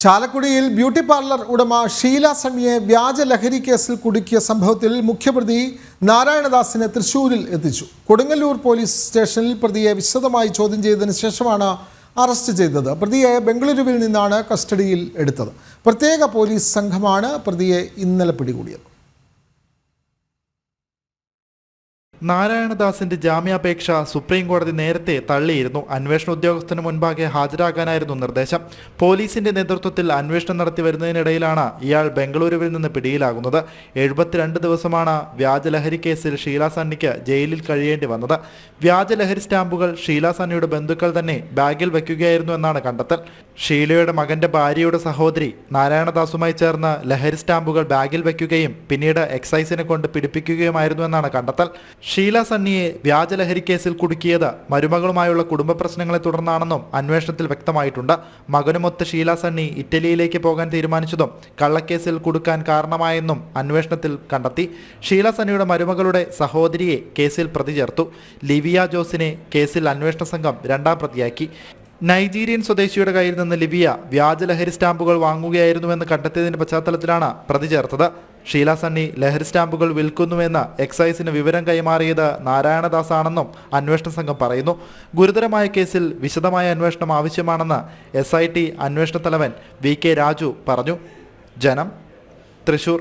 ചാലക്കുടിയിൽ beauty parlour ഉടമ ഷീല സണ്ണിയെ വ്യാജ ലഹരി കേസിൽ കുടുക്കിയ സംഭവത്തിൽ മുഖ്യപ്രതി നാരായണദാസിനെ തൃശൂരിൽ എത്തിച്ചു. കൊടുങ്ങല്ലൂർ പോലീസ് സ്റ്റേഷനിൽ പ്രതിയെ വിശദമായി ചോദ്യം ചെയ്തതിനു ശേഷമാണ് അറസ്റ്റ് ചെയ്തത്. പ്രതിയെ ബംഗളൂരുവിൽ നിന്നാണ് കസ്റ്റഡിയിൽ എടുത്തത്. പ്രത്യേക പോലീസ് സംഘമാണ് പ്രതിയെ ഇന്നലെ പിടികൂടിയത്. നാരായണദാസിന്റെ ജാമ്യാപേക്ഷ സുപ്രീം കോടതി നേരത്തെ തള്ളിയിരുന്നു. അന്വേഷണ ഉദ്യോഗസ്ഥന് മുൻപാകെ ഹാജരാകാനായിരുന്നു നിർദ്ദേശം. പോലീസിന്റെ നേതൃത്വത്തിൽ അന്വേഷണം നടത്തി വരുന്നതിനിടയിലാണ് ഇയാൾ ബംഗളൂരുവിൽ നിന്ന് പിടിയിലാകുന്നത്. 72 ദിവസമാണ് വ്യാജലഹരി കേസിൽ ഷീല സണ്ണിക്ക് ജയിലിൽ കഴിയേണ്ടി വന്നത്. വ്യാജലഹരി സ്റ്റാമ്പുകൾ ഷീല സണ്ണിയുടെ ബന്ധുക്കൾ തന്നെ ബാഗിൽ വയ്ക്കുകയായിരുന്നു എന്നാണ് കണ്ടെത്തൽ. ഷീലയുടെ മകന്റെ ഭാര്യയുടെ സഹോദരി നാരായണദാസുമായി ചേർന്ന് ലഹരി സ്റ്റാമ്പുകൾ ബാഗിൽ വയ്ക്കുകയും പിന്നീട് എക്സൈസിനെ കൊണ്ട് പിടിപ്പിക്കുകയുമായിരുന്നു എന്നാണ് കണ്ടെത്തൽ. ഷീല സണ്ണിയെ വ്യാജലഹരി കേസിൽ കുടുക്കിയത് മരുമകളുമായുള്ള കുടുംബ പ്രശ്നങ്ങളെ തുടർന്നാണെന്നും അന്വേഷണത്തിൽ വ്യക്തമായിട്ടുണ്ട്. മകനുമൊത്ത് ഷീല സണ്ണി ഇറ്റലിയിലേക്ക് പോകാൻ തീരുമാനിച്ചതും കള്ളക്കേസിൽ കുടുക്കാൻ കാരണമായെന്നും അന്വേഷണത്തിൽ കണ്ടെത്തി. ഷീല സണ്ണിയുടെ മരുമകളുടെ സഹോദരിയെ കേസിൽ പ്രതി ചേർത്തു. ലിവിയ ജോസിനെ കേസിൽ അന്വേഷണ സംഘം 2ാം പ്രതിയാക്കി. നൈജീരിയൻ സ്വദേശിയുടെ കയ്യിൽ നിന്ന് ലിവിയ വ്യാജലഹരി സ്റ്റാമ്പുകൾ വാങ്ങുകയായിരുന്നുവെന്ന് കണ്ടെത്തിയതിന്റെ പശ്ചാത്തലത്തിലാണ് പ്രതി ചേർത്തത്. ഷീല സണ്ണി ലഹരി സ്റ്റാമ്പുകൾ വിൽക്കുന്നുവെന്ന് എക്സൈസിന് വിവരം കൈമാറിയത് നാരായണദാസ് ആണെന്നും അന്വേഷണ സംഘം പറയുന്നു. ഗുരുതരമായ കേസിൽ വിശദമായ അന്വേഷണം ആവശ്യമാണെന്ന് SIT അന്വേഷണ തലവൻ VK രാജു പറഞ്ഞു. ജനം, തൃശൂർ.